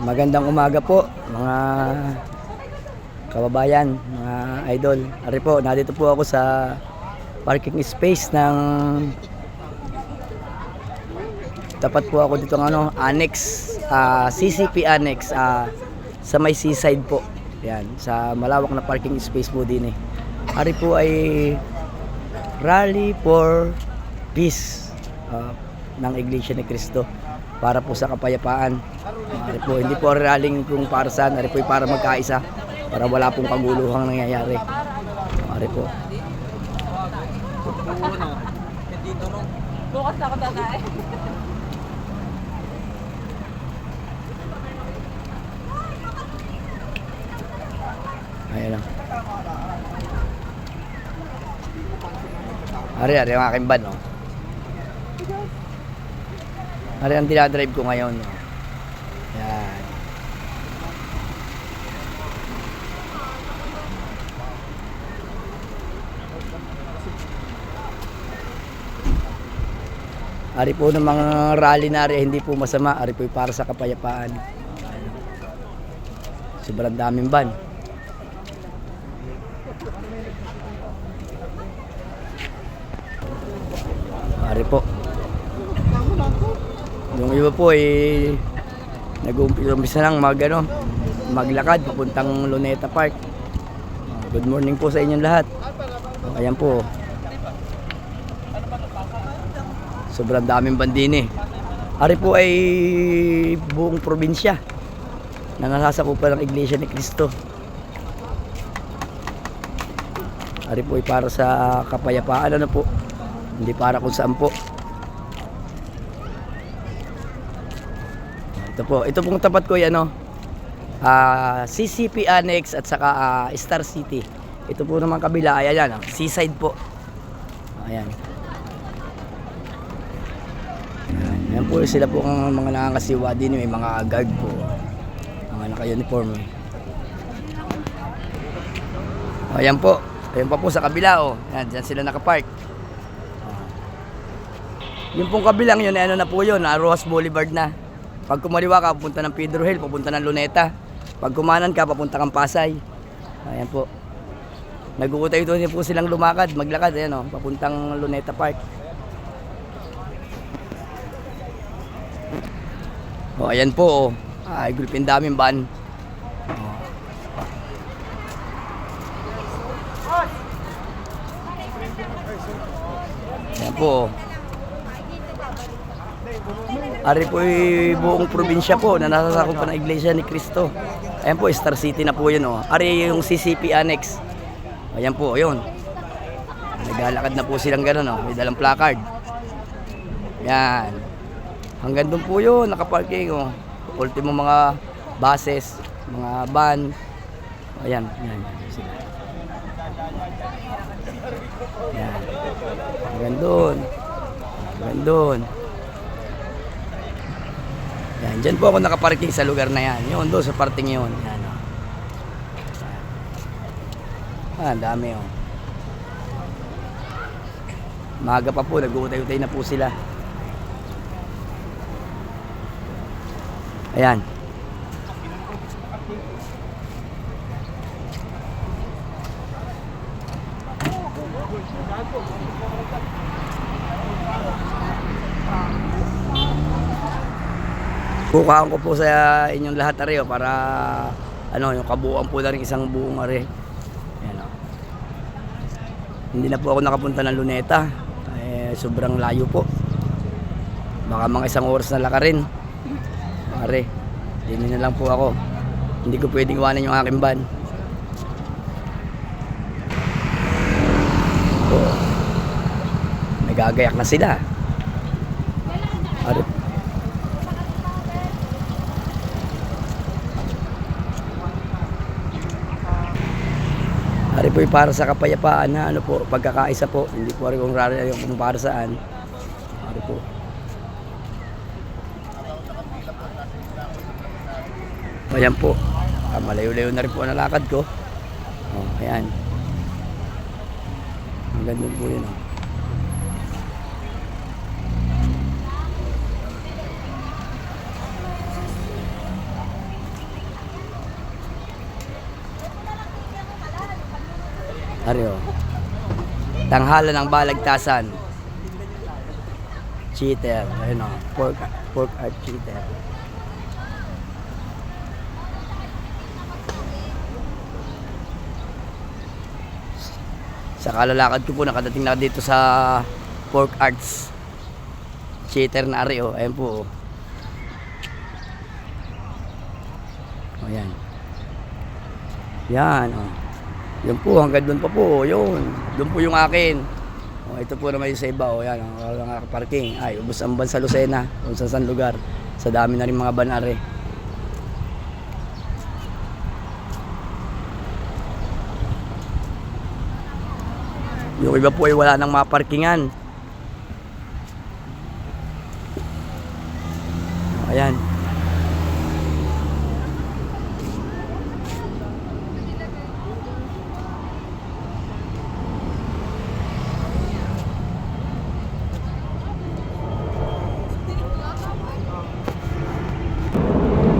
Magandang umaga po mga kababayan, mga idol. Ari po, nandito po ako sa parking space ng tapat po ako dito ng annex, CCP annex sa may seaside po. Yan, sa malawak na parking space po din eh. Ari po ay Rally for Peace ng Iglesia ni Cristo para po sa kapayapaan. Ari po, hindi po rallying kung para saan, ari po para magkaisa, para wala pong kaguluhang nangyayari. Ari po. Bukas na ako dadae. Ayan lang. Ari ang aking van, no? Ari ang dinadrive ko ngayon, no? Yan. Ari po ng mga rally na ari, hindi po masama. Ari po para sa kapayapaan. Sobrang daming van. Ari po. Yung iba po ay nag-uumpisa lang maglakad papuntang Luneta Park. Good morning po sa inyong lahat. Ayan po. Sobrang daming bandini. Ari po ay buong probinsya na nasasakupan ng Iglesia ni Cristo. Ari po ay para sa kapayapaan, po. Hindi para kung saan po. Ito pong tapat ko yan, CCP Annex at saka Star City. Ito po naman kabila, ayan, seaside po. Ayan. Ayan po sila po ang mga nakakasiwa din, may mga guard po. Mga naka-uniform. Ayan po. Ayan pa po sa kabila, Ayan, dyan sila nakapark. Yung pong kabilang yun, na po yun, Rojas Boulevard na. Pag kumaliwa ka, papunta ng Pedro Hill, papunta ng Luneta. Pag kumanan ka, papunta kang Pasay. Ayan po. Nag-uutay-utay po silang maglakad, ayan, papuntang Luneta Park. Ayan po, ay gulpin daming van. Ayan po. Ari po ay buong probinsya po na nasasakupan ng Iglesia ni Cristo. Ayan po, Star City na po yun, Ari yung CCP Annex. Ayan po, yun. Naglalakad na po silang gano'n, may dalang placard. Yan. Hanggang doon po yun, nakaparking, ultimo mga buses, mga van. Ayan, yan. Yan. Hanggang doon. Hanggang doon. Yan, dyan po ako nakaparking sa lugar na yan. Yun, doon sa parting yun. Yan, ang dami, Maaga pa po, nag-uutay-utay na po sila. Ayan. Kukuhaan ko po sa inyong lahat ari para yung kabuuan po na rin isang buong ari. Ayan, Hindi na po ako nakapunta ng Luneta. Sobrang layo po. Baka mga isang oras na lakarin. Ari, hindi na lang po ako. Hindi ko pwedeng iwanan yung aking van. Nagagayak na sila. Ari. Ari po para sa kapayapaan na pagkakaisa po. Hindi po rin kung rari yung para saan. Ari po. Ayan po. Malayo-layo na rin po ang nalakad ko. Ayan. Ang ganda po yun. Ari o. Tanghala ng Balagtasan. Cheater. Ayun o. Pork art cheater. Sa kalalakad ko po, nakadating na dito sa Pork Arts Cheater na ari o. Ayan po o. O yan. Yan o. Yun po, hanggang doon pa po. Yun. Doon po yung akin. O, ito po naman yung sa iba o. Yan o. Walang parking. Ay, ubos ang ban sa Lucena. Kung saan lugar. Sa dami na rin mga banare. Yung iba po ay wala nang maparkingan. Ayan.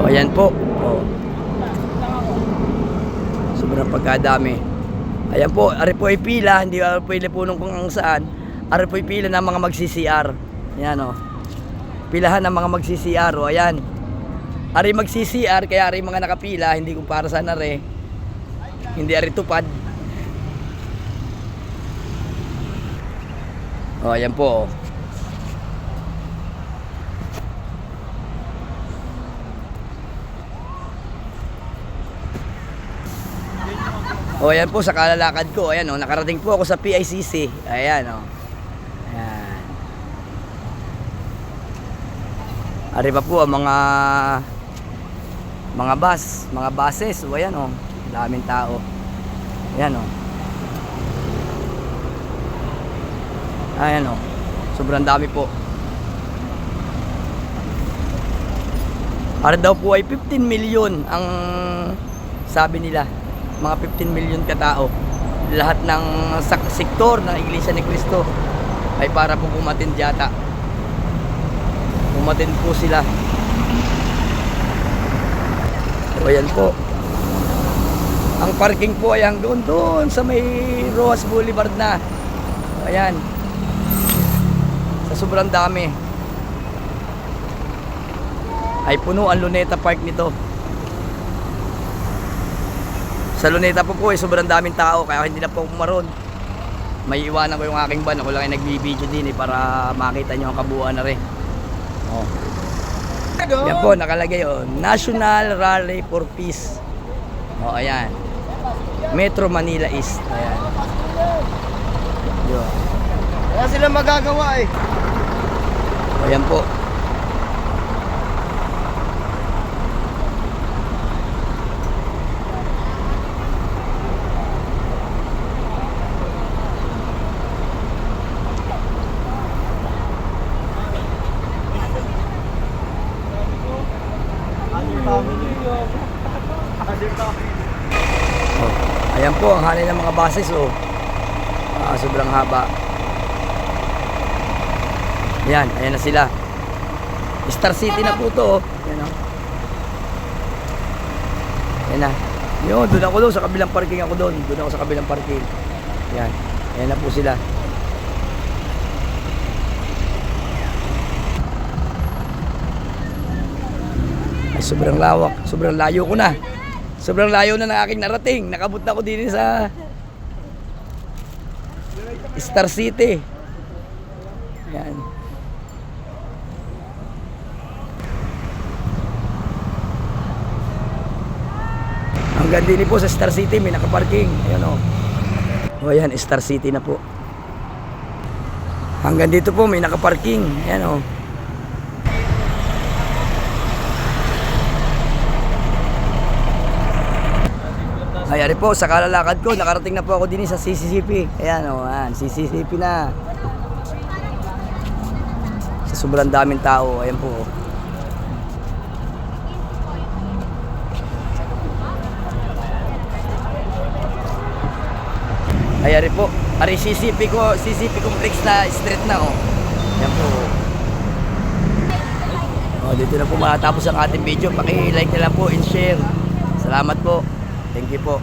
O, ayan po. O. Sobrang pagkadami. Ayan po, ari po ay pila, hindi po ilipunong kung ang saan. Ari po ay pila ng mga magsi-CR. Ayan o. Pilahan ng mga magsi-CR o, ayan. Ari magsi-CR, kaya ari mga nakapila, hindi kung para saan ari. Hindi ari tupad. O, ayan po o. O, ayan po sa kalalakad ko. Ayan o, nakarating po ako sa PICC. Ayan o. Ayan. Ari pa po ang mga bus, mga buses. O, ayan o. Daming tao. Ayan o. Ayan o. Sobrang dami po. Ari daw po ay 15 million ang sabi nila. Mga 15 million katao. Lahat ng sektor ng Iglesia ni Cristo ay para po umattend yata. Umattend po sila. So ayan po. Ang parking po ay hanggang doon sa may Rojas Boulevard na. Ayan. Sa sobrang dami. Ay puno ang Luneta Park nito. Sa Luneta po ay sobrang daming tao, kaya hindi na po kumaron. May iwanan ko yung aking van. Ako lang ay nagbibideo din para makita nyo ang kabuuan na rin. Oh. Yan po, nakalagay National Rally for Peace. O, ayan. Metro Manila East. Ayan. Yun. Wala sila magagawa eh. O, ayan po. Oh, ayan po ang hanay ng mga buses sobrang haba. Ayan, ayan na sila. Star City na po to. Ayan o. Ayan na. Yun, doon ako doon sa kabilang parking ako doon. Doon ako sa kabilang parking. Ayan, ayan na po sila. Sobrang lawak, sobrang layo ko na. Sobrang layo na ng aking narating. Nakabot na ako din sa Star City. Yan. Hanggang din po sa Star City may nakaparking. Ayan o. O yan, Star City na po. Hanggang dito po may nakaparking. Ayan o. Ayari po, sa kalalakad ko, nakarating na po ako din sa CCCP. Ayan o, CCCP na. Sa sobrang daming tao, ayan po. Ayari po, ari CCP complex na street na o. Ayan po. O, dito na po matapos ang ating video. Paki-like na lang po and share. Salamat po. Thank you po.